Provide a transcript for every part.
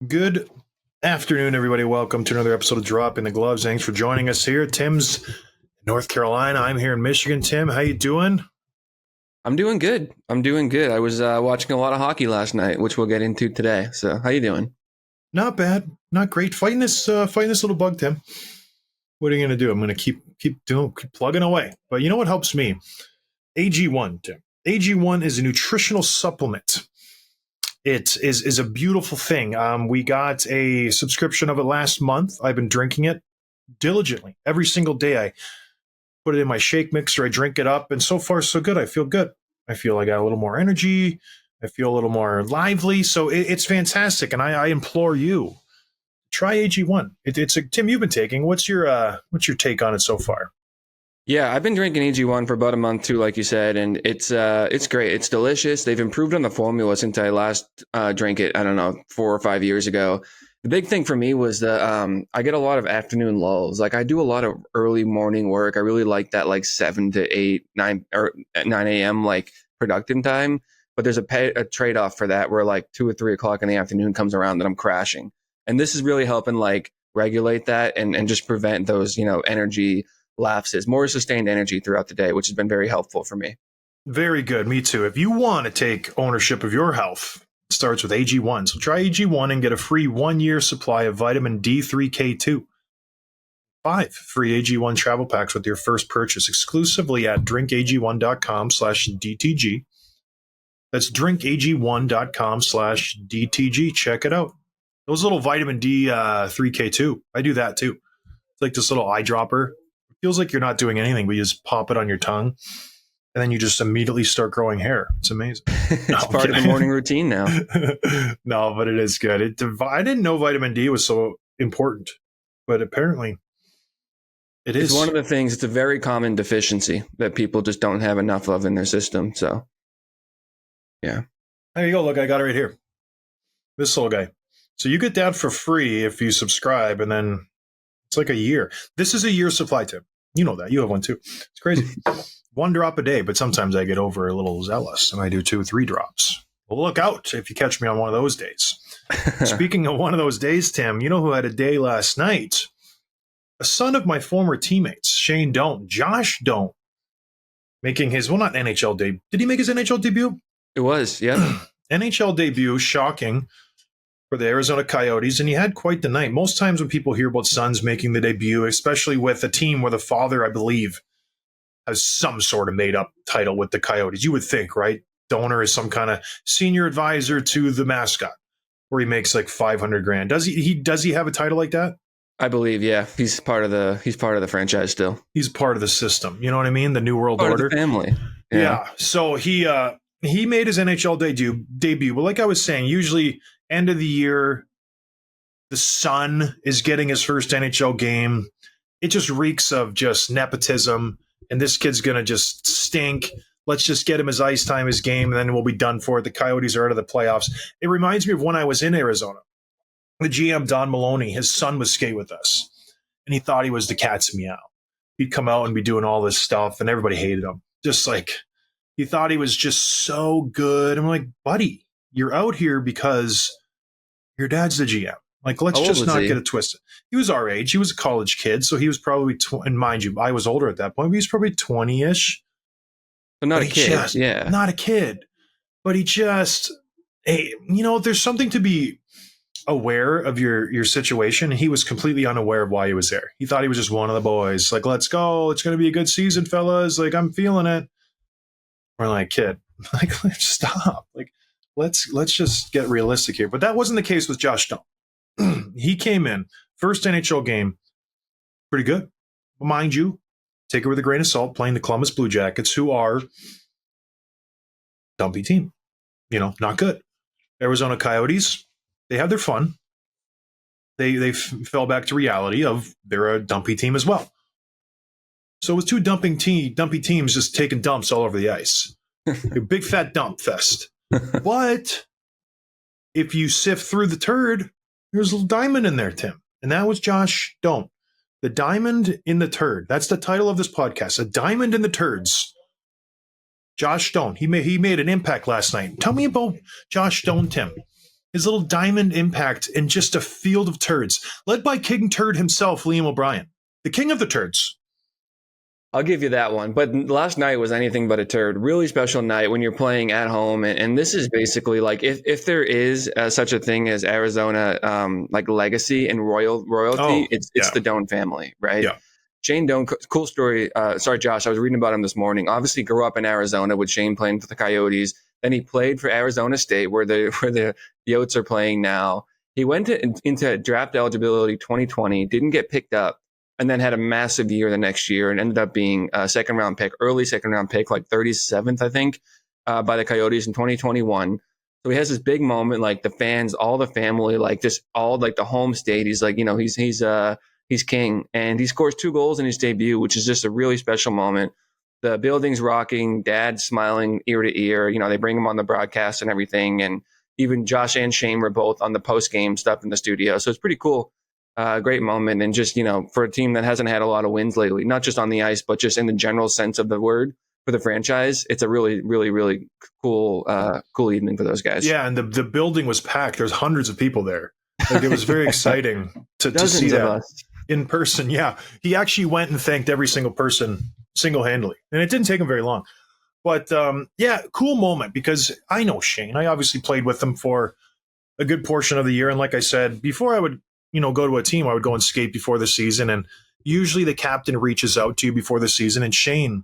Good afternoon, everybody. Welcome to another episode of Dropping the Gloves. Thanks for joining us here. Tim's in North Carolina. I'm here in Michigan. Tim, how you doing? I'm doing good. I was watching a lot of hockey last night, which we'll get into today. So, how you doing? Not bad. Not great. Fighting this little bug, Tim. What are you going to do? I'm going to keep plugging away. But you know what helps me? AG1, Tim. AG1 is a nutritional supplement. It is a beautiful thing. We got a subscription of it last month. I've been drinking it diligently every single day. I put it in my shake mixer. I drink it up, and so far so good. I feel good. I feel I got a little more energy. I feel a little more lively. So it's fantastic, and I implore you, try AG1. Tim, you've been taking. What's your take on it so far? Yeah, I've been drinking AG1 for about a month too, like you said, and it's great. It's delicious. They've improved on the formula since I last drank it. I don't know, 4 or 5 years ago. The big thing for me was I get a lot of afternoon lulls. Like I do a lot of early morning work. I really like that like 7 to 8, 9 or 9 a.m. like productive time. But there's a trade off for that where like 2 or 3 o'clock in the afternoon comes around that I'm crashing, and this is really helping like regulate that and just prevent those energy lapses, more sustained energy throughout the day, which has been very helpful for me. Very good. Me too. If you want to take ownership of your health, it starts with AG1. So try AG1 and get a free 1-year supply of vitamin D3K2. 5 free AG1 travel packs with your first purchase exclusively at drinkag1.com/DTG. That's drinkag1.com/DTG. Check it out. Those little vitamin D3K2. I do that too. It's like this little eyedropper. It feels like you're not doing anything, but you just pop it on your tongue, and then you just immediately start growing hair. It's amazing. It's part of the morning routine now. No, but it is good. I didn't know vitamin D was so important, but apparently it is. It's one of the things, it's a very common deficiency that people just don't have enough of in their system. So, yeah. There you go. Look, I got it right here. This little guy. So you get that for free if you subscribe, and then it's like a year. This is a year's supply, Tim. You know that. You have one too. It's crazy. 1 drop a day, but sometimes I get over a little zealous and I do 2 or 3 drops. Well, look out if you catch me on one of those days. Speaking of one of those days, Tim, you know who had a day last night? A son of my former teammates, Shane Doan, Josh Doan, making his, well, not NHL debut. Did he make his NHL debut? It was, yeah. NHL debut, shocking for the Arizona Coyotes, and he had quite the night. Most times when people hear about sons making the debut, especially with a team where the father, I believe, has some sort of made-up title with the Coyotes, you would think, right? Donor is some kind of senior advisor to the mascot, where he makes like $500,000. Does he have a title like that? I believe, yeah. He's part of the franchise still. He's part of the system. You know what I mean? The New World Part Order. of the family. Yeah. So he made his NHL debut. But like I was saying, usually end of the year, the son is getting his first NHL game. It just reeks of just nepotism. And this kid's going to just stink. Let's just get him his ice time, his game, and then we'll be done for it. The Coyotes are out of the playoffs. It reminds me of when I was in Arizona. The GM, Don Maloney, his son would skate with us. And he thought he was the cat's meow. He'd come out and be doing all this stuff, and everybody hated him. Just like, he thought he was just so good. I'm like, buddy, you're out here because your dad's the GM. Like, let's just not get it twisted. He was our age. He was a college kid, so he was probably, and mind you, I was older at that point, but he was probably 20-ish. But not a kid, yeah. Not a kid. But he just, hey, there's something to be aware of your situation. He was completely unaware of why he was there. He thought he was just one of the boys. Like, let's go. It's going to be a good season, fellas. Like, I'm feeling it. We're like, kid, like, stop. Like, let's just get realistic here. But that wasn't the case with Josh Doan. He came in, first NHL game, pretty good. But mind you, take it with a grain of salt, playing the Columbus Blue Jackets, who are dumpy team. Not good. Arizona Coyotes, they had their fun. They fell back to reality of they're a dumpy team as well. So it was 2 dumpy teams just taking dumps all over the ice. A big fat dump fest. But if you sift through the turd, there's a little diamond in there, Tim. And that was Josh Doan. The diamond in the turd. That's the title of this podcast. A diamond in the turds. Josh Doan. He made an impact last night. Tell me about Josh Doan, Tim. his little diamond impact in just a field of turds, led by King Turd himself, Liam O'Brien, the king of the turds. I'll give you that one. But last night was anything but a turd. Really special night when you're playing at home. And this is basically like if there is such a thing as Arizona like legacy and royalty, it's the Doan family, right? Yeah. Shane Doan, cool story. Sorry, Josh, I was reading about him this morning. Obviously grew up in Arizona with Shane playing for the Coyotes. Then he played for Arizona State where the Yotes are playing now. He went into draft eligibility 2020, didn't get picked up, and then had a massive year the next year and ended up being a early second round pick, like 37th, I think, by the Coyotes in 2021. So he has this big moment, like the fans, all the family, like just all like the home state. He's like, he's king, and he scores 2 goals in his debut, which is just a really special moment. The building's rocking, Dad's smiling ear to ear. They bring him on the broadcast and everything. And even Josh and Shane were both on the post game stuff in the studio. So it's pretty cool. Great moment. And just, for a team that hasn't had a lot of wins lately, not just on the ice, but just in the general sense of the word for the franchise, it's a really, really, really cool evening for those guys. Yeah. And the building was packed. There's hundreds of people there. Like, it was very exciting to see that in person. Yeah. He actually went and thanked every single person single-handedly. And it didn't take him very long. But yeah, cool moment because I know Shane. I obviously played with him for a good portion of the year. And like I said, before I would go to a team, I would go and skate before the season. And usually the captain reaches out to you before the season. And Shane,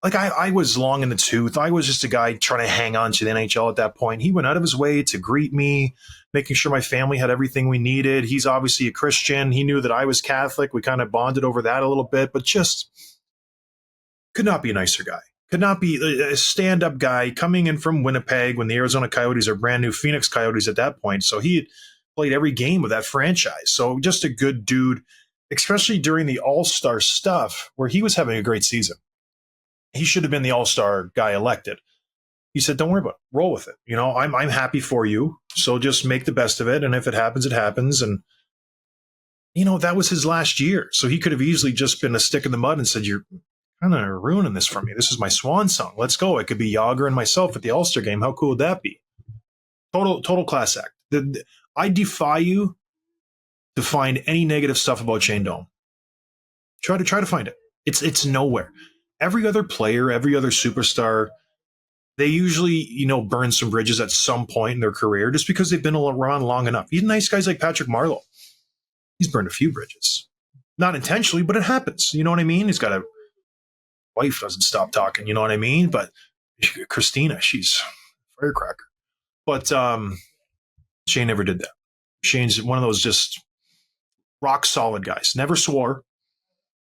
like I was long in the tooth. I was just a guy trying to hang on to the NHL at that point. He went out of his way to greet me, making sure my family had everything we needed. He's obviously a Christian. He knew that I was Catholic. We kind of bonded over that a little bit, but just could not be a nicer guy. Could not be a stand-up guy coming in from Winnipeg when the Arizona Coyotes are brand new Phoenix Coyotes at that point. So he had played every game of that franchise. So just a good dude, especially during the All-Star stuff where he was having a great season. He should have been the All-Star guy elected. He said, don't worry about it. Roll with it. I'm happy for you. So just make the best of it. And if it happens, it happens. And, that was his last year. So he could have easily just been a stick in the mud and said, you're kind of ruining this for me. This is my swan song. Let's go. It could be Yager and myself at the All-Star game. How cool would that be? Total class act. I defy you to find any negative stuff about Shane Doan. Try to find it. It's nowhere. Every other player, every other superstar, they usually, burn some bridges at some point in their career just because they've been around long enough. Even nice guys like Patrick Marleau, he's burned a few bridges. Not intentionally, but it happens. You know what I mean? He's got a wife doesn't stop talking, you know what I mean? But Christina, she's a firecracker. But Shane never did that. Shane's one of those just rock solid guys. Never swore.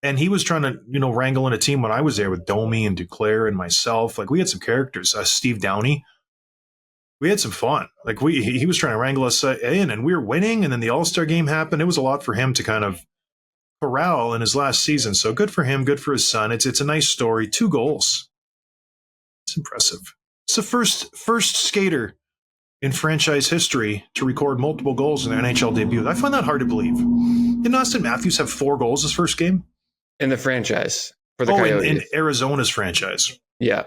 And he was trying to, wrangle in a team when I was there with Domi and Duclair and myself. Like, we had some characters. Steve Downey. We had some fun. Like, he was trying to wrangle us in, and we were winning. And then the All-Star game happened. It was a lot for him to kind of corral in his last season. So good for him. Good for his son. It's a nice story. 2 goals. It's impressive. It's the first skater in franchise history to record multiple goals in their NHL debut. I find that hard to believe. Didn't Austin Matthews have 4 goals his first game? In the franchise for the Coyotes. In Arizona's franchise. Yeah.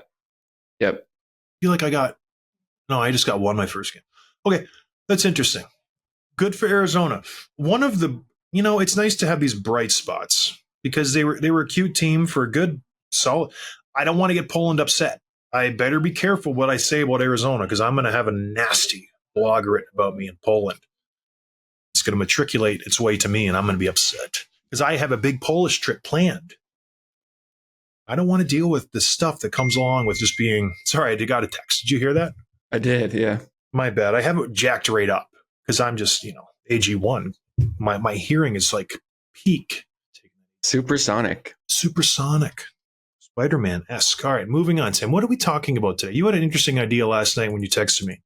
Yep. I feel like I just got 1 my first game. Okay, that's interesting. Good for Arizona. One of the, it's nice to have these bright spots because they were a cute team for a good, solid. I don't want to get Poland upset. I better be careful what I say about Arizona because I'm going to have a nasty blog written about me in Poland. It's going to matriculate its way to me, and I'm going to be upset because I have a big Polish trip planned. I don't want to deal with the stuff that comes along with just being. Sorry, I got a text. Did you hear that? I did, yeah. My bad. I have it jacked right up because I'm just, AG1. My hearing is like peak. Supersonic. Spider-Man-esque. All right, moving on, Tim. What are we talking about today? You had an interesting idea last night when you texted me.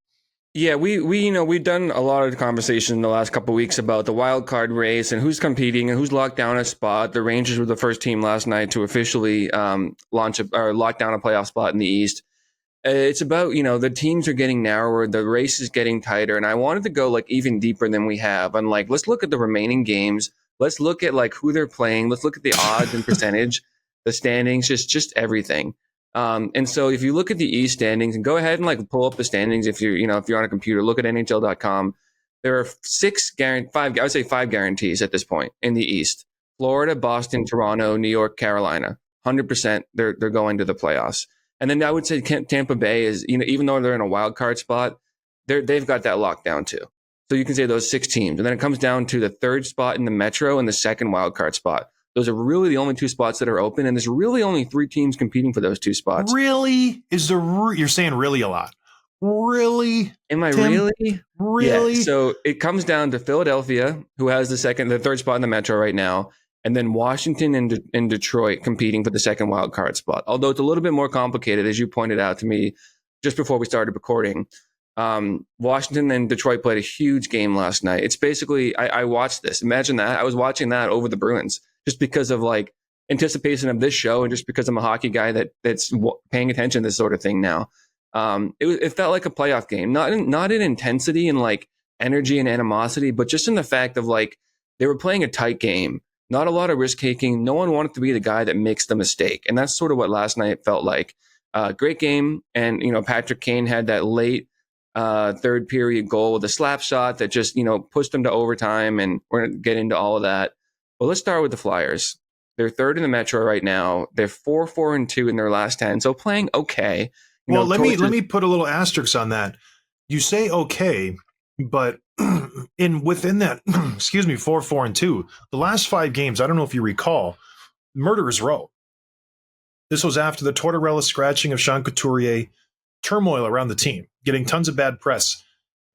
Yeah, we've done a lot of conversation in the last couple of weeks about the wild card race and who's competing and who's locked down a spot. The Rangers were the first team last night to officially lock down a playoff spot in the East. It's about, the teams are getting narrower, the race is getting tighter, and I wanted to go like even deeper than we have. And like, let's look at the remaining games. Let's look at like who they're playing. Let's look at the odds and percentage, the standings, just everything. And so if you look at the East standings, and go ahead and like pull up the standings if you're on a computer, look at NHL.com. There are five guarantees at this point in the East: Florida, Boston, Toronto, New York, Carolina. 100% they're going to the playoffs. And then I would say Tampa Bay is, even though they're in a wild card spot, they've got that locked down too. So you can say those 6 teams. And then it comes down to the 3rd spot in the Metro and the 2nd wild card spot. Those are really the only 2 spots that are open, and there's really only 3 teams competing for those 2 spots. Really? You're saying really a lot. Really? Am I Tim? Really? Yeah. So it comes down to Philadelphia, who has the 3rd spot in the Metro right now, and then Washington and Detroit competing for the 2nd wild card spot. Although it's a little bit more complicated, as you pointed out to me just before we started recording. Washington and Detroit played a huge game last night. It's basically, I watched this. Imagine that. I was watching that over the Bruins just because of like anticipation of this show, and just because I'm a hockey guy that's paying attention to this sort of thing now. It felt like a playoff game, not in intensity and like energy and animosity, but just in the fact of like they were playing a tight game, not a lot of risk taking. No one wanted to be the guy that makes the mistake, and that's sort of what last night felt like. Great game, and Patrick Kane had that late 3rd period goal with a slap shot that just pushed them to overtime, and we're gonna get into all of that. But let's start with the Flyers. They're 3rd in the Metro right now. They're 4-4-2 in their last 10, so playing okay. Well, let me put a little asterisk on that. You say okay, but within that, 4-4-2, the last 5 games, I don't know if you recall, murderer's row. This was after the Tortorella scratching of Sean Couturier, turmoil around the team, getting tons of bad press.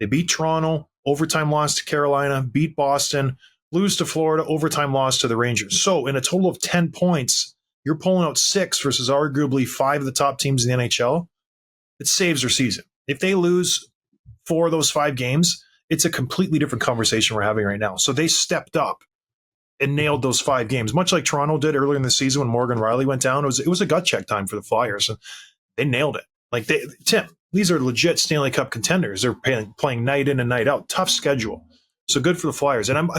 They beat Toronto, overtime loss to Carolina, beat Boston, lose to Florida, overtime loss to the Rangers. So in a total of 10 points, you're pulling out 6 versus arguably 5 of the top teams in the NHL. It saves their season. If they lose 4 of those 5 games, it's a completely different conversation we're having right now. So they stepped up and nailed those 5 games, much like Toronto did earlier in the season when Morgan Rielly went down. It was a gut check time for the Flyers, and they nailed it. Like Tim, these are legit Stanley Cup contenders. They're playing night in and night out. Tough schedule. So good for the Flyers. And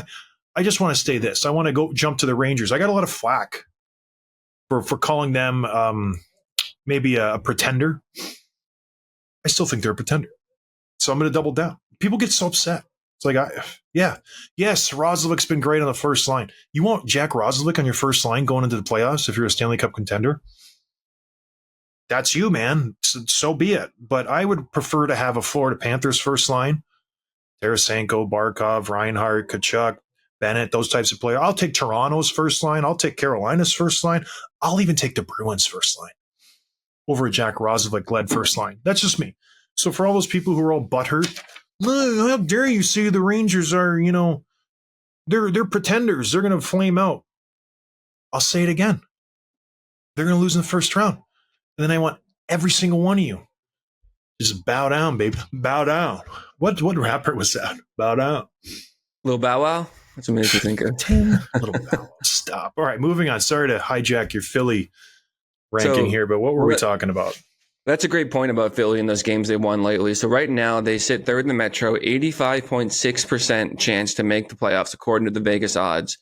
I just want to say this. I want to go jump to the Rangers. I got a lot of flack for calling them maybe a pretender. I still think they're a pretender. So I'm going to double down. People get so upset. It's like, yes, Roslovic's been great on the first line. You want Jack Roslovic on your first line going into the playoffs if you're a Stanley Cup contender? That's you, man. So be it. But I would prefer to have a Florida Panthers first line. Tarasenko, Barkov, Reinhart, Tkachuk, Bennett, those types of players. I'll take Toronto's first line. I'll take Carolina's first line. I'll even take the Bruins first line over a Jack Roslovic-led first line. That's just me. So for all those people who are all butthurt, how dare you say the Rangers are, they're pretenders. They're going to flame out. I'll say it again. They're going to lose in the first round. And then I want every single one of you just bow down, babe. Bow down. What rapper was that? Bow down. Little Bow Wow? That's what makes me think of. Little Bow Wow. Stop. All right, moving on. Sorry to hijack your Philly ranking here, but what were we talking about? That's a great point about Philly in those games they won lately. So right now they sit 3rd in the Metro, 85.6% chance to make the playoffs according to the Vegas odds.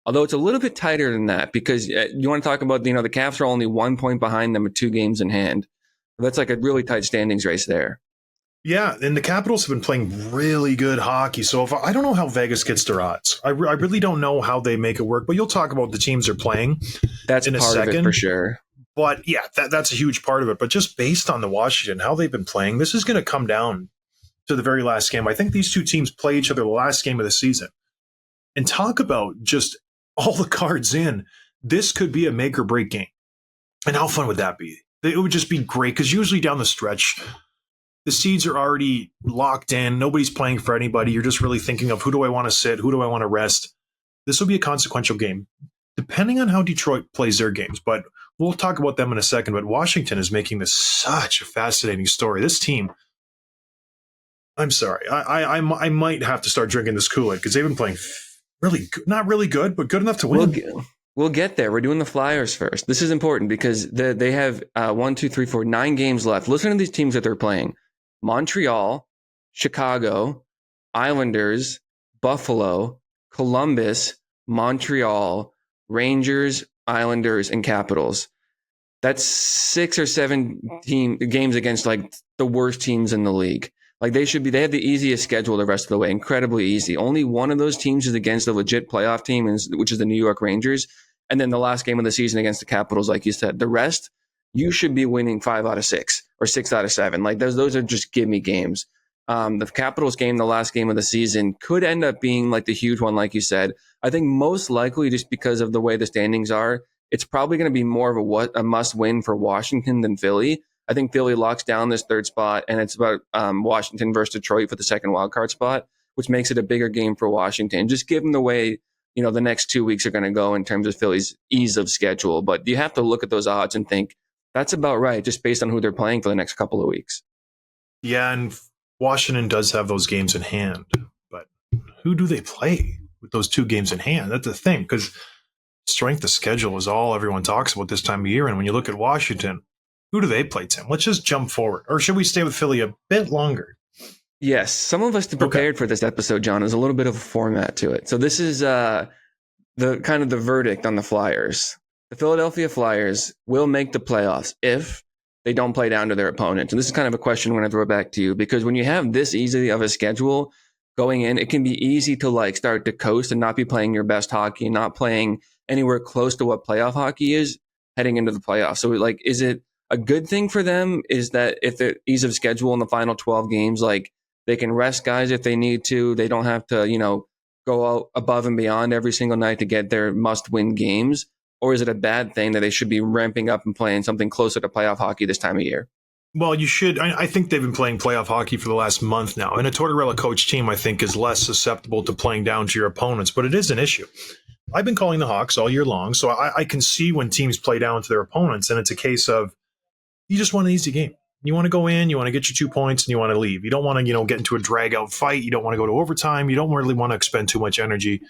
Although it's a little bit tighter than that, because you want to talk about, the Caps are only 1 point behind them with 2 games in hand. That's like a really tight standings race there. Yeah, and the Capitals have been playing really good hockey. So I don't know how Vegas gets their odds. I really don't know how they make it work. But you'll talk about the teams they're playing. That's in a part second. of it for sure. But yeah, that's a huge part of it. But just based on the Washington, how they've been playing, this is going to come down to the very last game. I think these two teams play each other the last game of the season. And talk about just all the cards in. This could be a make or break game. And how fun would that be? It would just be great, because usually down the stretch, the seeds are already locked in. Nobody's playing for anybody. You're just really thinking of, who do I want to sit? Who do I want to rest? This will be a consequential game, depending on how Detroit plays their games. But we'll talk about them in a second. But Washington is making this such a fascinating story. This team, I'm sorry, I might have to start drinking this Kool-Aid, because they've been playing really good, not really good, but good enough to win. We'll get there. We're doing the Flyers first. This is important because they have 9 games left. Listen to these teams that they're playing: Montreal, Chicago, Islanders, Buffalo, Columbus, Montreal, Rangers, Islanders, and Capitals. that's 6 or 7 games against like the worst teams in the league. Like they have the easiest schedule the rest of the way, incredibly easy. Only one of those teams is against a legit playoff team, which is the New York Rangers. And then the last game of the season against the Capitals, like you said. The rest, you should be winning 5 out of 6 or 6 out of 7. Like those are just give me games. The Capitals game, the last game of the season, could end up being like the huge one, like you said. I think most likely, just because of the way the standings are, it's probably going to be more of a must win for Washington than Philly. I think Philly locks down this third spot, and it's about Washington versus Detroit for the second wildcard spot, which makes it a bigger game for Washington, just given the way the next 2 weeks are going to go in terms of Philly's ease of schedule. But you have to look at those odds and think that's about right, just based on who they're playing for the next couple of weeks. Yeah, and Washington does have those games in hand, but who do they play with those 2 games in hand? That's the thing, because strength of schedule is all everyone talks about this time of year. And when you look at Washington, who do they play, Tim? Let's just jump forward. Or should we stay with Philly a bit longer? Yes. Some of us prepared for this episode, John. There's a little bit of a format to it. So this is the kind of the verdict on the Flyers. The Philadelphia Flyers will make the playoffs if they don't play down to their opponents. And this is kind of a question I'm going to throw back to you, because when you have this easy of a schedule going in, it can be easy to like start to coast and not be playing your best hockey and not playing anywhere close to what playoff hockey is heading into the playoffs. So like, is it a good thing for them? Is that if the ease of schedule in the final 12 games, like they can rest guys if they need to, they don't have to, go out above and beyond every single night to get their must win games? Or is it a bad thing that they should be ramping up and playing something closer to playoff hockey this time of year? Well, you should. I think they've been playing playoff hockey for the last month now. And a Tortorella coach team, I think, is less susceptible to playing down to your opponents, but it is an issue. I've been calling the Hawks all year long, so I can see when teams play down to their opponents, and it's a case of you just want an easy game. You want to go in, you want to get your 2 points, and you want to leave. You don't want to, get into a drag-out fight. You don't want to go to overtime. You don't really want to expend too much energy,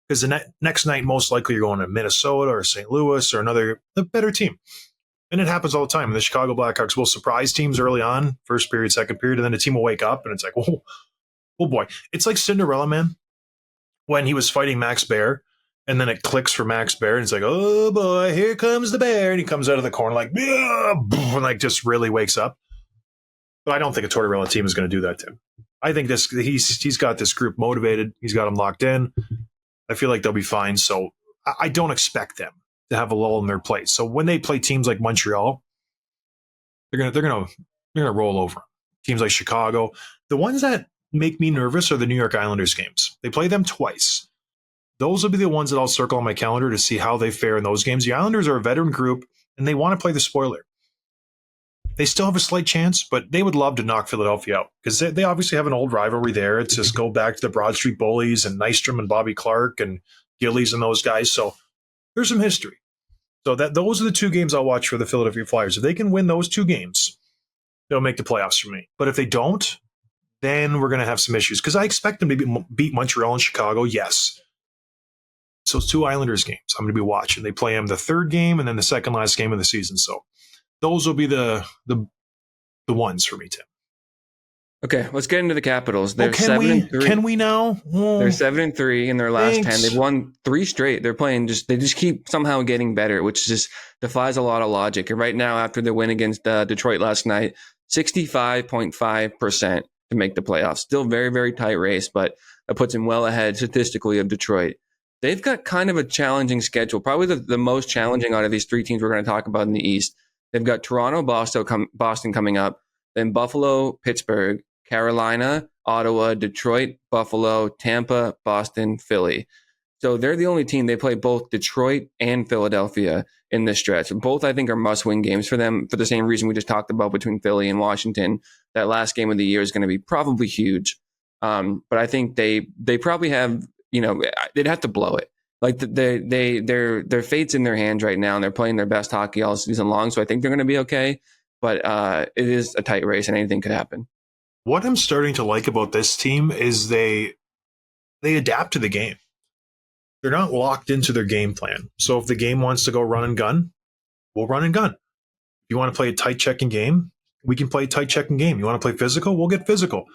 because the next night, most likely, you're going to Minnesota or St. Louis or a better team. And it happens all the time. The Chicago Blackhawks will surprise teams early on, first period, second period, and then the team will wake up, and it's like, oh boy. It's like Cinderella Man when he was fighting Max Bear, and then it clicks for Max Bear, and it's like, oh boy, here comes the bear, and he comes out of the corner like, and like just really wakes up. But I don't think a Tortorella team is going to do that to him. I think he's got this group motivated. He's got them locked in. I feel like they'll be fine. So I don't expect them to have a lull in their play. So when they play teams like Montreal, they're gonna roll over. Teams like Chicago, the ones that make me nervous are the New York Islanders games. They play them twice. Those will be the ones that I'll circle on my calendar to see how they fare in those games. The Islanders are a veteran group, and they want to play the spoiler. They still have a slight chance, but they would love to knock Philadelphia out because they obviously have an old rivalry there. It's just go back to the Broad Street Bullies and Nystrom and Bobby Clark and Gillies and those guys. So there's some history. So those are the 2 games I'll watch for the Philadelphia Flyers. If they can win those 2 games, they'll make the playoffs for me. But if they don't, then we're going to have some issues because I expect them to beat Montreal and Chicago, yes. So it's 2 Islanders games I'm going to be watching. They play them the 3rd game and then the second last game of the season. So those will be the ones for me, Tim. Okay, let's get into the Capitals. They're can 7-3. Can we now? They're 7-3 in their last 10. They've won 3 straight. They're playing they just keep somehow getting better, which just defies a lot of logic. And right now, after the win against Detroit last night, 65.5% to make the playoffs. Still very, very tight race, but that puts him well ahead statistically of Detroit. They've got kind of a challenging schedule, probably the most challenging out of these 3 teams we're going to talk about in the East. They've got Toronto, Boston coming up, then Buffalo, Pittsburgh, Carolina, Ottawa, Detroit, Buffalo, Tampa, Boston, Philly. So they're the only team. They play both Detroit and Philadelphia in this stretch. Both, I think, are must-win games for them for the same reason we just talked about between Philly and Washington. That last game of the year is going to be probably huge. But I think they probably have, they'd have to blow it. Like their fate's in their hands right now, and they're playing their best hockey all season long. So I think they're going to be okay. But it is a tight race, and anything could happen. What I'm starting to like about this team is they adapt to the game. They're not locked into their game plan. So if the game wants to go run and gun, we'll run and gun. If you want to play a tight checking game, we can play a tight checking game. You want to play physical, we'll get physical.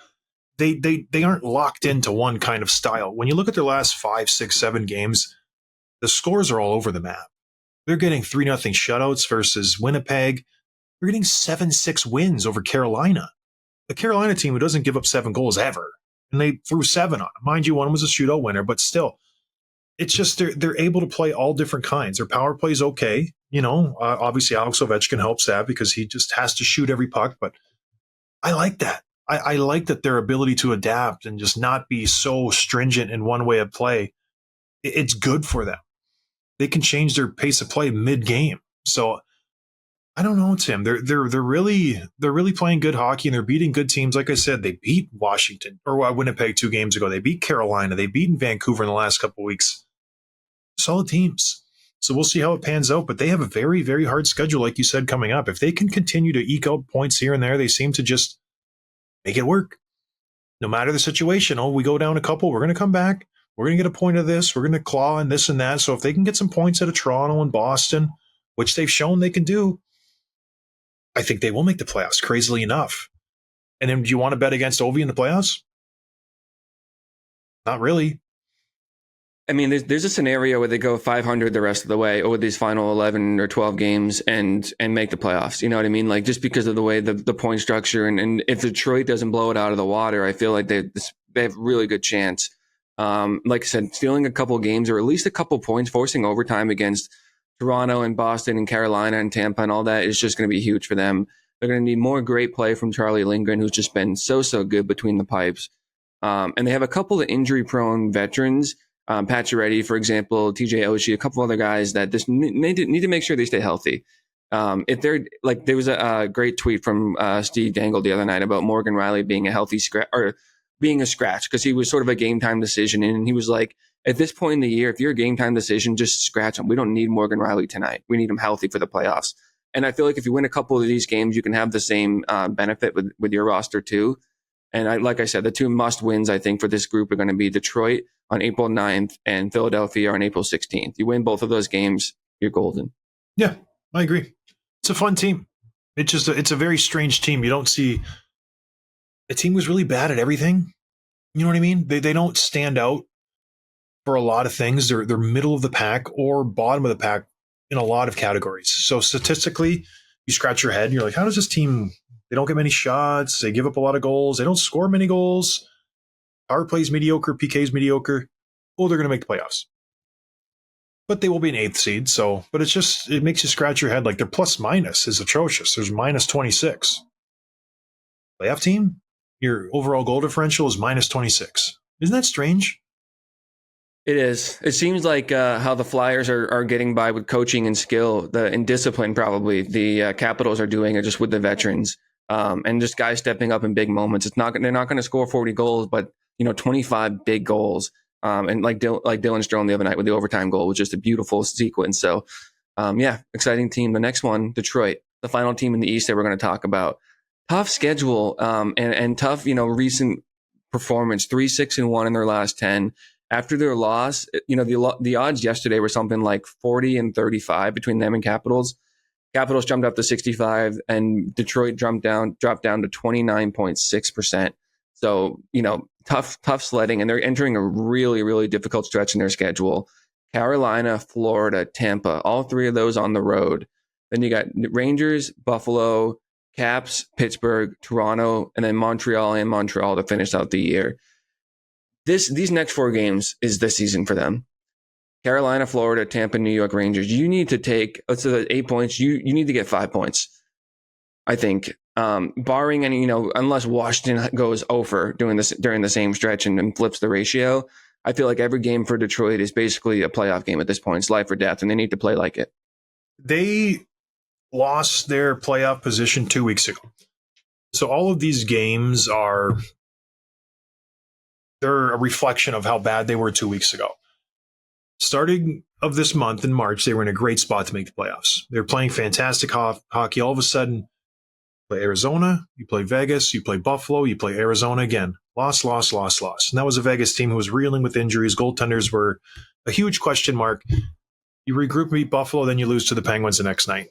They aren't locked into one kind of style. When you look at their last 5, 6, 7 games, the scores are all over the map. They're getting 3-0 shutouts versus Winnipeg. They're getting 7-6 wins over Carolina. The Carolina team who doesn't give up 7 goals ever. And they threw 7 on them. Mind you, one was a shootout winner, but still. It's just they're able to play all different kinds. Their power play is okay. Obviously Alex Ovechkin helps that because he just has to shoot every puck. But I like that. I like that their ability to adapt and just not be so stringent in one way of play. It's good for them. They can change their pace of play mid-game. So I don't know, Tim. They're really playing good hockey and they're beating good teams. Like I said, they beat Washington or Winnipeg 2 games ago. They beat Carolina. They beat Vancouver in the last couple of weeks. Solid teams. So we'll see how it pans out. But they have a very, very hard schedule, like you said, coming up. If they can continue to eke out points here and there, they seem to just make it work. No matter the situation. Oh, we go down a couple. We're going to come back. We're going to get a point of this. We're going to claw and this and that. So if they can get some points out of Toronto and Boston, which they've shown they can do, I think they will make the playoffs, crazily enough. And then do you want to bet against Ovi in the playoffs? Not really. I mean, there's a scenario where they go 500 the rest of the way over these final 11 or 12 games and make the playoffs. You know what I mean? Like, just because of the way the point structure. And if Detroit doesn't blow it out of the water, I feel like they have a really good chance. Like I said, stealing a couple games or at least a couple points, forcing overtime against Toronto and Boston and Carolina and Tampa and all that is just going to be huge for them. They're going to need more great play from Charlie Lindgren, who's just been so good between the pipes. And they have a couple of injury-prone veterans, Pacioretty, for example, TJ Oshie, a couple other guys that just need to make sure they stay healthy. If they're like, there was a great tweet from Steve Dangle the other night about Morgan Riley being a healthy scratch or being a scratch because he was sort of a game time decision, and he was like, at this point in the year, if you're a game time decision, just scratch him. We don't need Morgan Riley tonight. We need him healthy for the playoffs. And I feel like if you win a couple of these games, you can have the same benefit with your roster too. And like I said, the 2 must wins, I think, for this group are going to be Detroit on April 9th and Philadelphia on April 16th. You win both of those games, you're golden. Yeah, I agree. It's a fun team. It's a very strange team. You don't see a team who's really bad at everything. You know what I mean? They don't stand out for a lot of things. They're middle of the pack or bottom of the pack in a lot of categories. So statistically, you scratch your head and you're like, how does this team, they don't get many shots, they give up a lot of goals, they don't score many goals, power play's mediocre, PK's mediocre. Oh, they're going to make the playoffs. But they will be an 8th seed. So, but it makes you scratch your head. Like their plus minus is atrocious. There's minus 26. Playoff team, your overall goal differential is minus 26. Isn't that strange? It is. It seems like how the Flyers are getting by with coaching and skill, and discipline. Probably the Capitals are doing it just with the veterans and just guys stepping up in big moments. They're not going to score 40 goals, but 25 big goals. And like Dylan Strome the other night with the overtime goal was just a beautiful sequence. So exciting team. The next one, Detroit, the final team in the East that we're going to talk about. Tough schedule and tough recent performance. 3-6-1 in their last 10. After their loss, the odds yesterday were something like 40 and 35 between them and Capitals. Capitals jumped up to 65 and Detroit dropped down to 29.6%. So, tough sledding, and they're entering a really, really difficult stretch in their schedule. Carolina, Florida, Tampa, all 3 of those on the road. Then you got Rangers, Buffalo, Caps, Pittsburgh, Toronto, and then Montreal to finish out the year. These next 4 games is the season for them. Carolina, Florida, Tampa, New York, Rangers. You need to take, let's say 8 points. You need to get 5 points, I think. Barring any, unless Washington goes over doing this during the same stretch and flips the ratio, I feel like every game for Detroit is basically a playoff game at this point. It's life or death, and they need to play like it. They lost their playoff position 2 weeks ago. So all of these games they're a reflection of how bad they were 2 weeks ago. Starting of this month in March, they were in a great spot to make the playoffs. They were playing fantastic hockey. All of a sudden, you play Arizona, you play Vegas, you play Buffalo, you play Arizona again. Loss. And that was a Vegas team who was reeling with injuries. Goaltenders were a huge question mark. You regroup, beat Buffalo, then you lose to the Penguins the next night.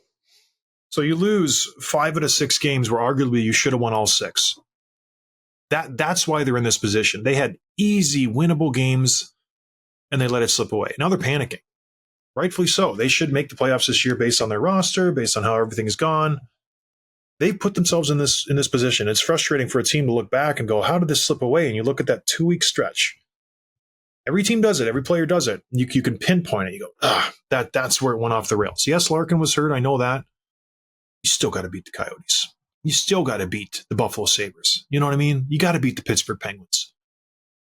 So you lose 5 out of 6 games where arguably you should have won all 6. That's why they're in this position. They had easy, winnable games, and they let it slip away. Now they're panicking, Rightfully so. They should make the playoffs this year based on their roster, based on how everything has gone. They've put themselves in this position. It's frustrating for a team to look back and go, how did this slip away? And you look at that 2-week stretch. Every team does it. Every player does it. You can pinpoint it. You go, that's where it went off the rails. Yes, Larkin was hurt. I know that. You still got to beat the Coyotes. You still got to beat the Buffalo Sabres. You know what I mean? You got to beat the Pittsburgh Penguins.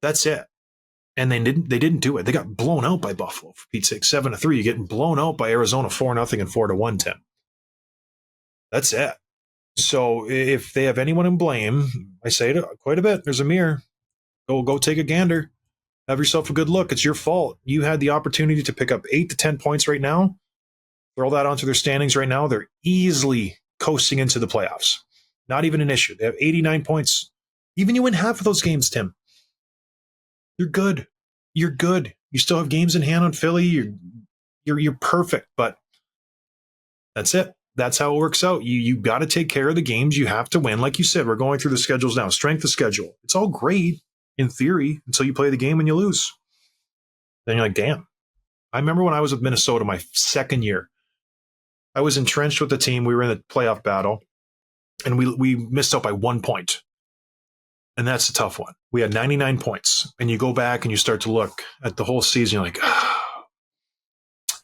That's it. And they didn't do it. They got blown out by Buffalo, for Pete's sake. 7-3. You're getting blown out by Arizona 4-0 and 4-1, Tim. That's it. So if they have anyone in blame, I say it quite a bit. There's a mirror. Go take a gander. Have yourself a good look. It's your fault. You had the opportunity to pick up 8 to 10 points right now. Throw that onto their standings right now. They're easily coasting into the playoffs. Not even an issue. They have 89 points. Even you win half of those games, Tim. You're good. You're good. You still have games in hand on Philly. You're perfect, but that's it. That's how it works out. You got to take care of the games you have to win. Like you said, we're going through the schedules now. Strength of schedule. It's all great in theory until you play the game and you lose. Then you're like, damn. I remember when I was with Minnesota my second year. I was entrenched with the team. We were in the playoff battle, and we missed out by 1 point. And that's a tough one. We had 99 points. And you go back and you start to look at the whole season. You're like,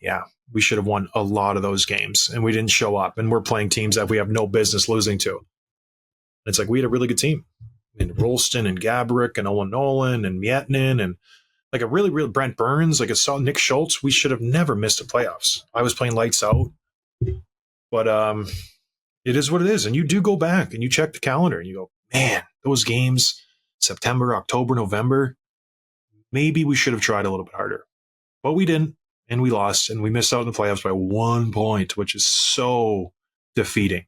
yeah, we should have won a lot of those games. And we didn't show up. And we're playing teams that we have no business losing to. And it's like we had a really good team. And Rolston and Gaborik and Owen Nolan and Miettinen and like a really real Brent Burns, like a Nick Schultz. We should have never missed the playoffs. I was playing lights out. But it is what it is. And you do go back and you check the calendar and you go, man, those games, September, October, November, maybe we should have tried a little bit harder. But we didn't, and we lost, and we missed out in the playoffs by 1 point, which is so defeating.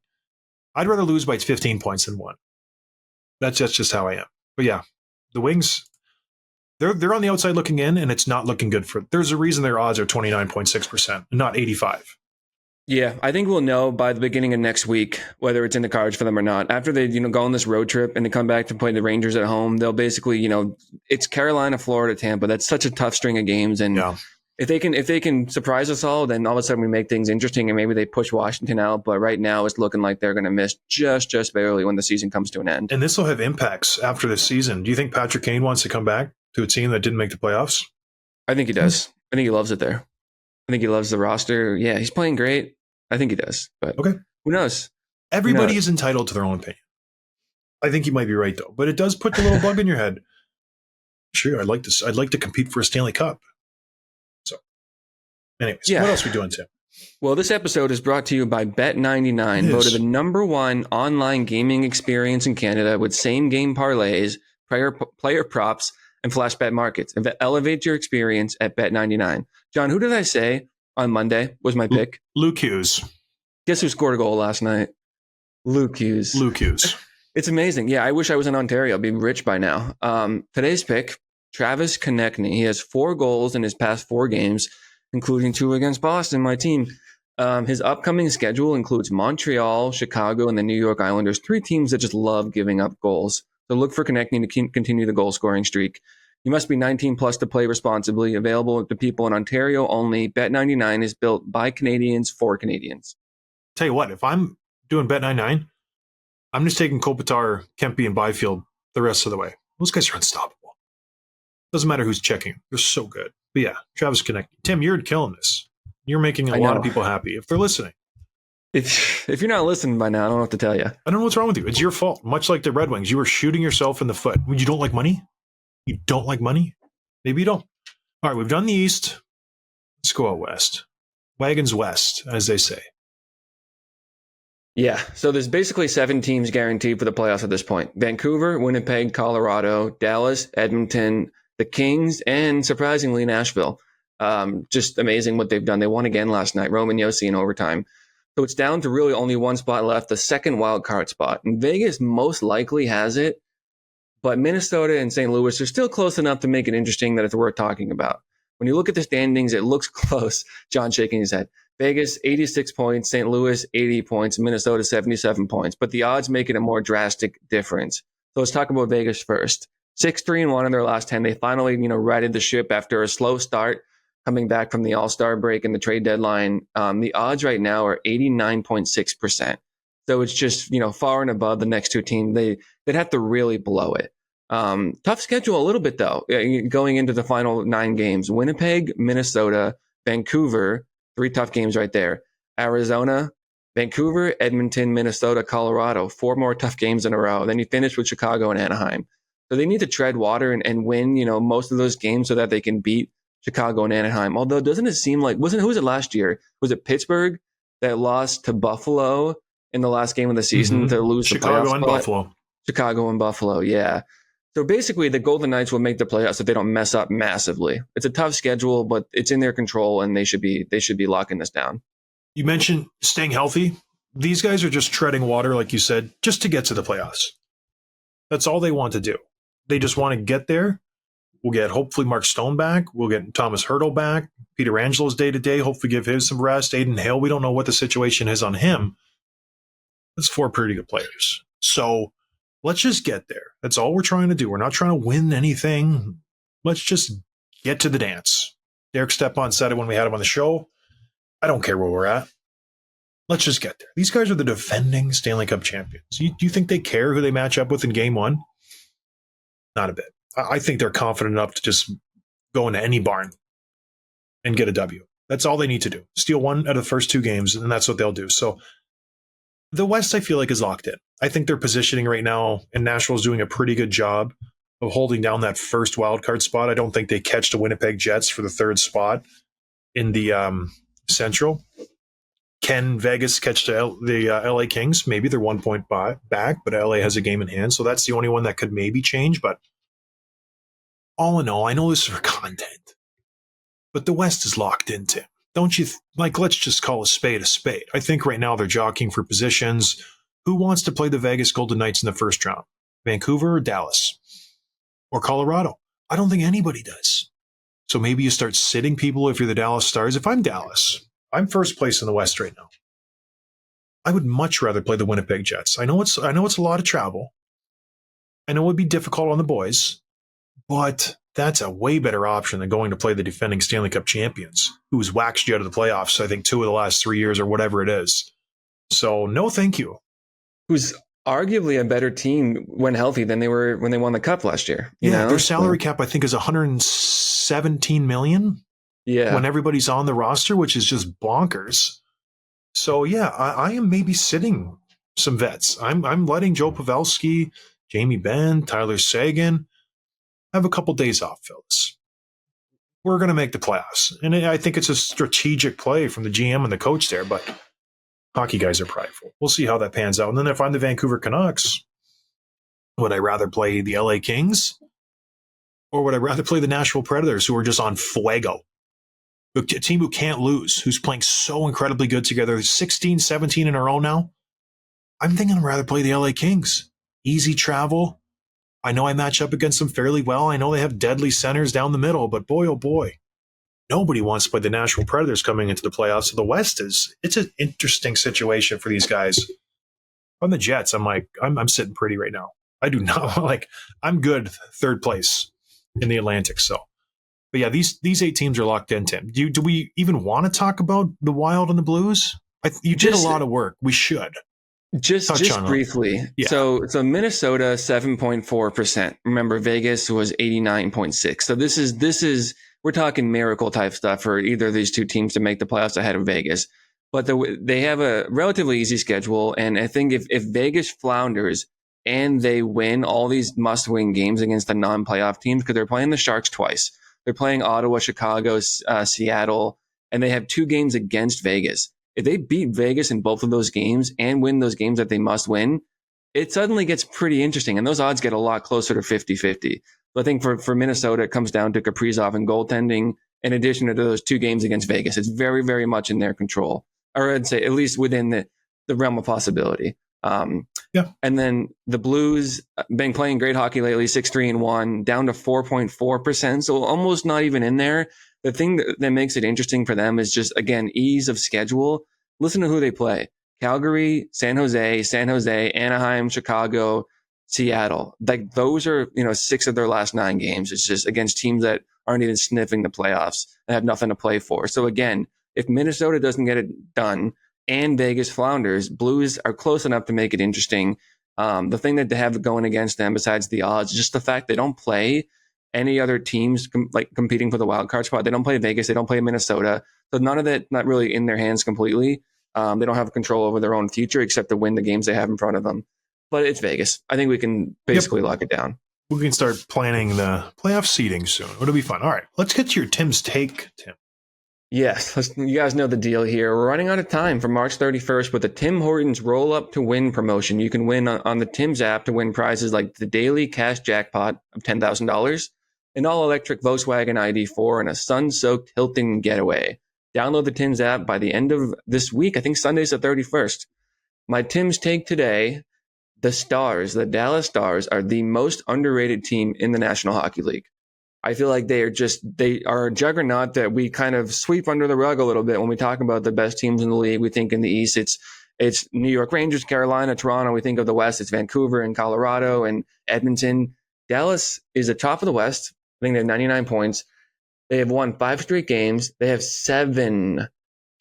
I'd rather lose by 15 points than 1. That's just how I am. But yeah, the Wings, they're on the outside looking in, and it's not looking good for. There's a reason their odds are 29.6%, not 85. Yeah, I think we'll know by the beginning of next week whether it's in the cards for them or not. After they, go on this road trip and they come back to play the Rangers at home, they'll basically, it's Carolina, Florida, Tampa. That's such a tough string of games, and if they can surprise us all, then all of a sudden we make things interesting and maybe they push Washington out. But right now it's looking like they're going to miss just barely when the season comes to an end. And this will have impacts after the season. Do you think Patrick Kane wants to come back to a team that didn't make the playoffs? I think he does. I think he loves it there. I think he loves the roster. Yeah, he's playing great. I think he does, but okay. Who knows? Everybody is entitled to their own opinion. I think you might be right, though. But it does put the little bug in your head. Sure, I'd like to compete for a Stanley Cup. So, anyways, What else are we doing, Tim? Well, this episode is brought to you by Bet99, voted the #1 online gaming experience in Canada with same-game parlays, player props, and flash bet markets. Elevate your experience at Bet99. John, who did I say on Monday was my pick? Luke Hughes. Guess who scored a goal last night? Luke Hughes. It's amazing. Yeah, I wish I was in Ontario. I'd be rich by now. Today's pick, Travis Konechny. He has 4 goals in his past 4 games, including 2 against Boston, my team. His upcoming schedule includes Montreal, Chicago, and the New York Islanders, 3 teams that just love giving up goals. So look for Konechny to continue the goal-scoring streak. You must be 19 plus to play responsibly. Available to people in Ontario only. Bet99 is built by Canadians for Canadians. Tell you what, if I'm doing Bet99, I'm just taking Kopitar, Kempe, and Byfield the rest of the way. Those guys are unstoppable. Doesn't matter who's checking. They're so good. But yeah, Travis Konechny. Tim, you're killing this. You're making a lot of people happy if they're listening. If you're not listening by now, I don't know what to tell you. I don't know what's wrong with you. It's your fault. Much like the Red Wings, you were shooting yourself in the foot. You don't like money? You don't like money? Maybe you don't. All right, we've done the East. Let's go out West. Wagons West, as they say. Yeah, so there's basically 7 teams guaranteed for the playoffs at this point. Vancouver, Winnipeg, Colorado, Dallas, Edmonton, the Kings, and surprisingly, Nashville. Just amazing what they've done. They won again last night, Roman Josi in overtime. So it's down to really only one spot left, the second wild card spot. And Vegas most likely has it. But Minnesota and St. Louis are still close enough to make it interesting that it's worth talking about. When you look at the standings, it looks close. John shaking his head. Vegas, 86 points. St. Louis, 80 points. Minnesota, 77 points. But the odds make it a more drastic difference. So let's talk about Vegas first. 6-3-1 in their last 10. They finally, righted the ship after a slow start. coming back from the All-Star break and the trade deadline. The odds right now are 89.6%. So it's just, far and above the next two teams. They'd have to really blow it. Tough schedule a little bit though, going into the final 9 games. Winnipeg, Minnesota, Vancouver, 3 tough games right there. Arizona, Vancouver, Edmonton, Minnesota, Colorado, 4 more tough games in a row. Then you finish with Chicago and Anaheim. So they need to tread water and win, most of those games so that they can beat Chicago and Anaheim. Although doesn't it seem like, who was it last year? Was it Pittsburgh that lost to Buffalo in the last game of the season to lose the playoff Chicago and spot? Buffalo. Chicago and Buffalo, yeah. So basically, the Golden Knights will make the playoffs if they don't mess up massively. It's a tough schedule, but it's in their control, and they should be locking this down. You mentioned staying healthy. These guys are just treading water, like you said, just to get to the playoffs. That's all they want to do. They just want to get there. We'll get hopefully Mark Stone back. We'll get Thomas Hertl back. Peter Angelo's day-to-day. Hopefully give him some rest. Aiden Hale, we don't know what the situation is on him. That's 4 pretty good players. So let's just get there. That's all we're trying to do. We're not trying to win anything. Let's just get to the dance. Derek Stepan said it when we had him on the show. I don't care where we're at. Let's just get there. These guys are the defending Stanley Cup champions. Do you think they care who they match up with in game 1? Not a bit. I think they're confident enough to just go into any barn and get a W. That's all they need to do. Steal 1 out of the first 2 games, and that's what they'll do. So the West, I feel like, is locked in. I think their positioning right now, and Nashville's doing a pretty good job of holding down that first wildcard spot. I don't think they catch the Winnipeg Jets for the 3rd spot in the Central. Can Vegas catch the LA Kings? Maybe they're 1 point back, but LA has a game in hand, so that's the only one that could maybe change. But all in all, I know this is for content, but the West is locked in, Tim. Don't you let's just call a spade a spade. I think right now they're jockeying for positions. Who wants to play the Vegas Golden Knights in the first round? Vancouver or Dallas? Or Colorado? I don't think anybody does. So maybe you start sitting people if you're the Dallas Stars. If I'm Dallas, I'm first place in the West right now. I would much rather play the Winnipeg Jets. I know it's a lot of travel. I know it would be difficult on the boys, but that's a way better option than going to play the defending Stanley Cup champions, who's waxed you out of the playoffs, I think, 2 of the last 3 years or whatever it is. So no thank you. Who's arguably a better team when healthy than they were when they won the Cup last year. You know? Their salary cap, I think, is $117 million when everybody's on the roster, which is just bonkers. So, yeah, I am maybe sitting some vets. I'm letting Joe Pavelski, Jamie Benn, Tyler Seguin have a couple days off, fellas. We're going to make the playoffs. And I think it's a strategic play from the GM and the coach there, but hockey guys are prideful. We'll see how that pans out. And then if I'm the Vancouver Canucks, would I rather play the LA Kings or would I rather play the Nashville Predators, who are just on fuego? A team who can't lose, who's playing so incredibly good together, 16, 17 in a row now. I'm thinking I'd rather play the LA Kings. Easy travel. I know I match up against them fairly well. I know they have deadly centers down the middle, but boy, oh boy, nobody wants to play the Nashville Predators coming into the playoffs. So the West it's an interesting situation for these guys. On the Jets, I'm sitting pretty right now. I do not I'm good 3rd place in the Atlantic. So, but yeah, these 8 teams are locked in, Tim. Do we even want to talk about the Wild and the Blues? You did a lot of work. We should. Just briefly. Yeah. So Minnesota 7.4%. Remember, Vegas was 89.6. So this is we're talking miracle type stuff for either of these two teams to make the playoffs ahead of Vegas. But they have a relatively easy schedule, and I think if Vegas flounders and they win all these must-win games against the non-playoff teams, because they're playing the Sharks twice, they're playing Ottawa, Chicago, Seattle, and they have 2 games against Vegas. If they beat Vegas in both of those games and win those games that they must win, it suddenly gets pretty interesting. And those odds get a lot closer to 50-50. So I think for Minnesota, it comes down to Kaprizov and goaltending in addition to those 2 games against Vegas. It's very, very much in their control, or I'd say at least within the realm of possibility. And then the Blues been playing great hockey lately, 6-3-1, down to 4.4%. So almost not even in there. The thing that makes it interesting for them is just, again, ease of schedule. Listen to who they play. Calgary, San Jose, Anaheim, Chicago, Seattle. Like those are, 6 of their last 9 games. It's just against teams that aren't even sniffing the playoffs and have nothing to play for. So again, if Minnesota doesn't get it done and Vegas flounders, Blues are close enough to make it interesting. The thing that they have going against them, besides the odds, is just the fact they don't play any other teams competing for the wild card spot. They don't play Vegas. They don't play Minnesota. So none of that, not really in their hands completely. They don't have control over their own future except to win the games they have in front of them. But it's Vegas. I think we can basically lock it down. We can start planning the playoff seeding soon. It'll be fun. All right, let's get to your Tim's take, Tim. Yes, you guys know the deal here. We're running out of time for March 31st with the Tim Hortons Roll Up to Win promotion. You can win on the Tim's app to win prizes like the daily cash jackpot of $10,000, an all-electric Volkswagen ID4, and a sun-soaked Hilton getaway. Download the Tim's app by the end of this week. I think Sunday's the 31st. My Tim's take today, the Dallas Stars are the most underrated team in the National Hockey League. I feel like they are a juggernaut that we kind of sweep under the rug a little bit when we talk about the best teams in the league. We think in the East, it's New York Rangers, Carolina, Toronto. We think of the West, it's Vancouver and Colorado and Edmonton. Dallas is the top of the West. I think they have 99 points. They have won 5 straight games. They have 7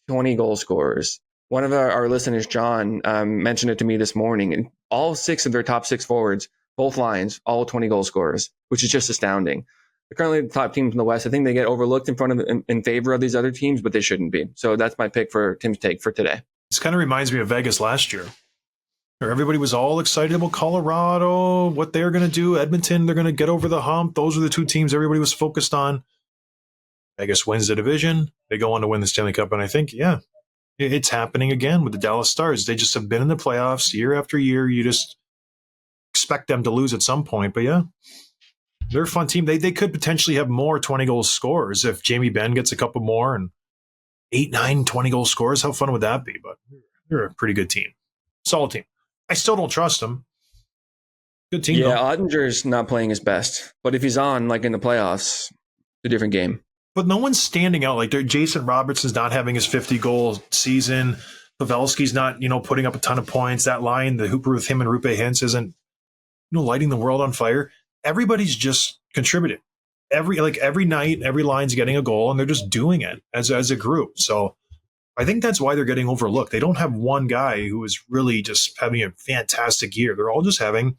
20-goal scorers. One of our listeners, John, mentioned it to me this morning. And all 6 of their top 6 forwards, both lines, all 20-goal scorers, which is just astounding. They're currently the top teams in the West. I think they get overlooked in favor of these other teams, but they shouldn't be. So that's my pick for Tim's take for today. This kind of reminds me of Vegas last year, where everybody was all excited about Colorado, what they're going to do. Edmonton, they're going to get over the hump. Those are the 2 teams everybody was focused on. Vegas wins the division. They go on to win the Stanley Cup. And I think, it's happening again with the Dallas Stars. They just have been in the playoffs year after year. You just expect them to lose at some point. But they're a fun team. They could potentially have more 20-goal scorers if Jamie Benn gets a couple more and 8, 9 20-goal scorers. How fun would that be? But they're a pretty good team. Solid team. I still don't trust them. Good team, Yeah, though. Ottinger's not playing his best. But if he's on, like in the playoffs, it's a different game. But no one's standing out. Like Jason Robertson's not having his 50-goal season. Pavelski's not, putting up a ton of points. That line, the hooper with him and Rupe Hintz isn't, lighting the world on fire. Everybody's just contributing. Every night, every line's getting a goal, and they're just doing it as a group. So I think that's why they're getting overlooked. They don't have one guy who is really just having a fantastic year. They're all just having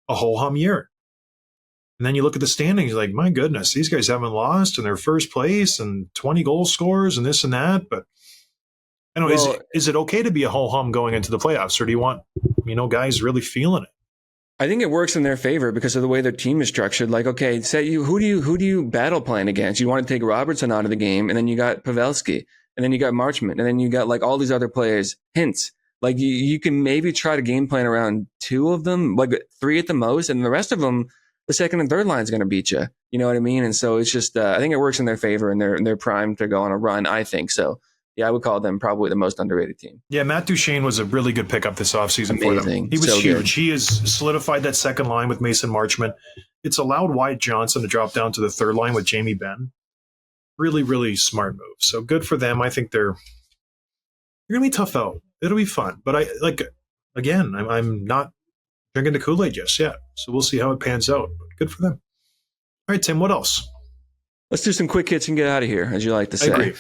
a ho-hum year. And then you look at the standings, like, my goodness, these guys haven't lost and they're first place and 20 goal scorers and this and that. But I don't know, is it okay to be a ho-hum going into the playoffs, or do you want, guys really feeling it? I think it works in their favor because of the way their team is structured. Like, okay, who do you battle plan against? You want to take Robertson out of the game, and then you got Pavelski, and then you got Marchment, and then you got like all these other players, Hintz. Like you can maybe try to game plan around 2 of them, like 3 at the most, and the rest of them, the second and third line is going to beat you. You know what I mean? And so it's just, I think it works in their favor, and they're primed to go on a run. I think so. Yeah, I would call them probably the most underrated team. Yeah, Matt Duchene was a really good pickup this offseason for them. He was so huge. Good. He has solidified that second line with Mason Marchment. It's allowed Wyatt Johnson to drop down to the third line with Jamie Benn. Really, really smart move. So good for them. I think they're going to be tough out. It'll be fun. But I'm not drinking the Kool-Aid just yet. So we'll see how it pans out. But good for them. All right, Tim, what else? Let's do some quick hits and get out of here, as you like to say. I agree.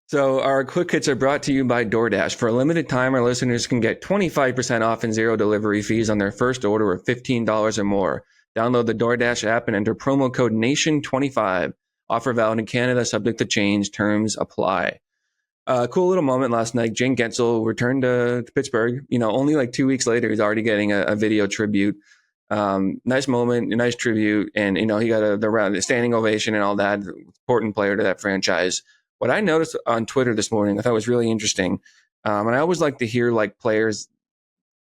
So our quick hits are brought to you by DoorDash. For a limited time, our listeners can get 25% off and 0 delivery fees on their first order of $15 or more. Download the DoorDash app and enter promo code NATION25. Offer valid in Canada, subject to change. Terms apply. Cool little moment last night. Jane Guentzel returned to Pittsburgh. Only like 2 weeks later, he's already getting a video tribute. Nice moment, a nice tribute. And, he got the standing ovation and all that. Important player to that franchise. What I noticed on Twitter this morning, I thought was really interesting. And I always like to hear like players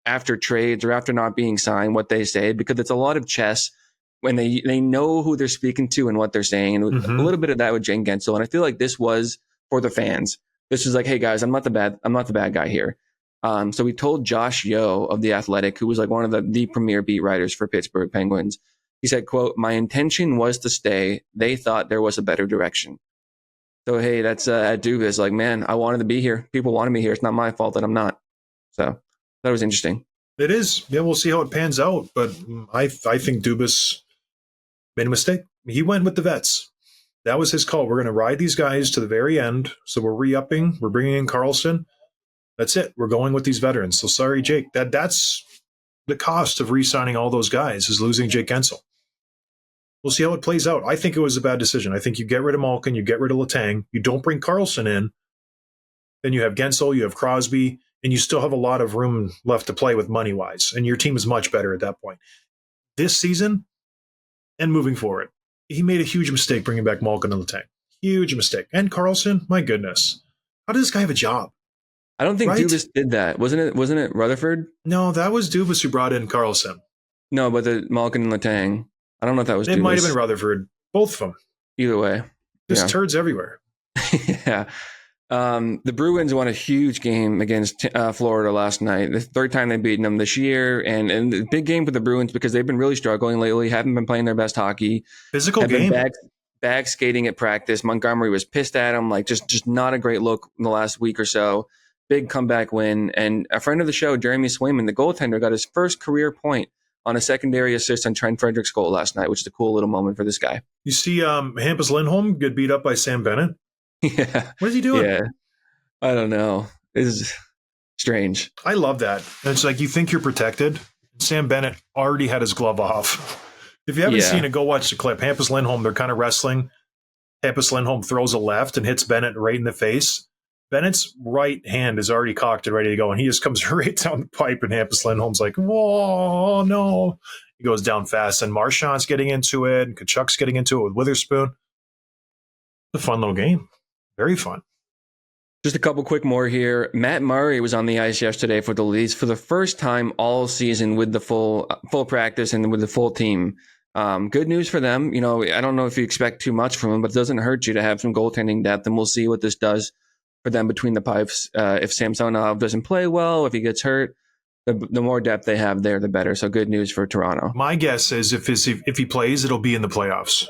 after trades or after not being signed, what they say, because it's a lot of chess when they know who they're speaking to and what they're saying. And a little bit of that with Jane Guentzel. And I feel like this was for the fans. This is like, hey guys, I'm not the bad guy here. So we told Josh Yeo of The Athletic, who was like one of the premier beat writers for Pittsburgh Penguins. He said, quote, "My intention was to stay. They thought there was a better direction." So, hey, that's at Dubas. Like, man, I wanted to be here. People wanted me here. It's not my fault that I'm not. So that was interesting. It is. Yeah, we'll see how it pans out. But I think Dubas made a mistake. He went with the vets. That was his call. We're going to ride these guys to the very end. So we're re-upping. We're bringing in Karlsson. That's it. We're going with these veterans. So sorry, Jake. That's the cost of re-signing all those guys is losing Jake Guentzel. We'll see how it plays out. I think it was a bad decision. I think you get rid of Malkin, you get rid of Letang, you don't bring Karlsson in, then you have Guentzel, you have Crosby, and you still have a lot of room left to play with money-wise, and your team is much better at that point. This season and moving forward, he made a huge mistake bringing back Malkin and Letang. Huge mistake. And Karlsson, my goodness. How does this guy have a job? I don't think Right? Dubas did that. Wasn't it Rutherford? No, that was Dubas who brought in Karlsson. No, but the Malkin and Letang. I don't know if that was It Dubas. might have been Rutherford. Both of them. Either way. There's Yeah. turds everywhere. Yeah. The Bruins won a huge game against Florida last night. The third time they've beaten them this year. And a big game for the Bruins because they've been really struggling lately, haven't been playing their best hockey. Physical Have game. been bag skating at practice. Montgomery was pissed at him, like just not a great look in the last week or so. Big comeback win. And a friend of the show, Jeremy Swayman, the goaltender, got his first career point on a secondary assist on Trent Frederick's goal last night, which is a cool little moment for this guy. You see Hampus Lindholm get beat up by Sam Bennett? Yeah. What is he doing? Yeah. I don't know. It's strange. I love that. And it's like you think you're protected. Sam Bennett already had his glove off. If you haven't seen it, go watch the clip. Hampus Lindholm, they're kind of wrestling. Hampus Lindholm throws a left and hits Bennett right in the face. Bennett's right hand is already cocked and ready to go, and he just comes right down the pipe, and Hampus Lindholm's like, whoa, no. He goes down fast, and Marchand's getting into it, and Kachuk's getting into it with Witherspoon. It's a fun little game. Very fun. Just a couple quick more here. Matt Murray was on the ice yesterday for the Leafs for the first time all season with the full practice and with the full team. Good news for them. You know, I don't know if you expect too much from him, but it doesn't hurt you to have some goaltending depth, and we'll see what this does for them between the pipes. If Samsonov doesn't play well, if he gets hurt, the more depth they have there, the better. So good news for Toronto. My guess is if he plays, it'll be in the playoffs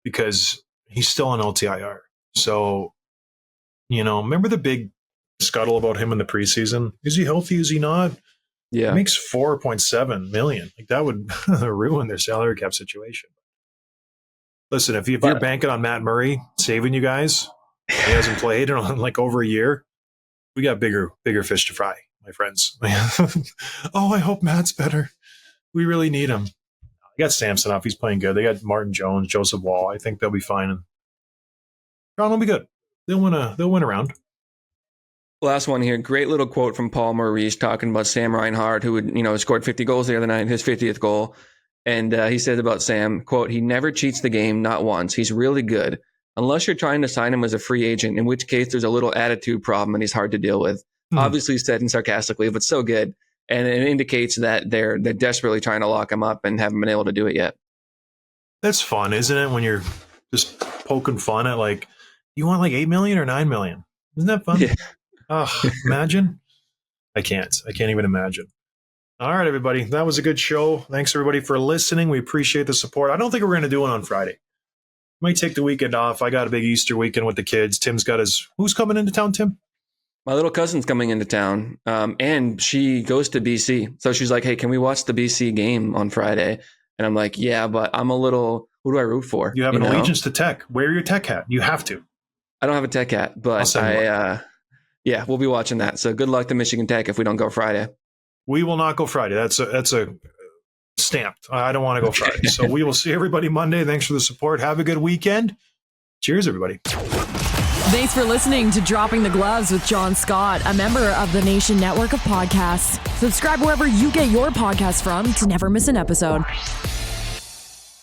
because he's still on LTIR. So, you know, remember the big scuttle about him in the preseason? Is he healthy? Is he not? Yeah. He makes $4.7 million. Like that would ruin their salary cap situation. Listen, if you're banking on Matt Murray saving you guys, he hasn't played in like over a year, we got bigger fish to fry, my friends. Oh, I hope Matt's better. We really need him. They got Samsonov. He's playing good. They got Martin Jones, Joseph Wall. I think they'll be fine. And Toronto will be good. They'll win around. Last one here. Great little quote from Paul Maurice talking about Sam Reinhart, who had, scored 50 goals the other night, his 50th goal. And he said about Sam, quote, "He never cheats the game, not once. He's really good. Unless you're trying to sign him as a free agent, in which case there's a little attitude problem and he's hard to deal with." Obviously said and sarcastically, but so good. And it indicates that they're desperately trying to lock him up and haven't been able to do it yet. That's fun, isn't it? When you're just poking fun at like, you want like 8 million or 9 million? Isn't that fun? Yeah. Oh, imagine. I can't even imagine. All right, everybody. That was a good show. Thanks everybody for listening. We appreciate the support. I don't think we're going to do it on Friday. Might take the weekend off. I got a big Easter weekend with the kids. Tim's got who's coming into town, Tim? My little cousin's coming into town, and she goes to BC. So she's like, "Hey, can we watch the BC game on Friday?" And I'm like, "Yeah, but who do I root for?" You have an allegiance to Tech. Wear your Tech hat. You have to. I don't have a Tech hat, but yeah, we'll be watching that. So good luck to Michigan Tech if we don't go Friday. We will not go Friday. That's a stamped. I don't want to go Friday. So we will see everybody Monday. Thanks for the support. Have a good weekend. Cheers, everybody. Thanks for listening to Dropping the Gloves with John Scott, a member of the Nation Network of Podcasts. Subscribe wherever you get your podcasts from to never miss an episode.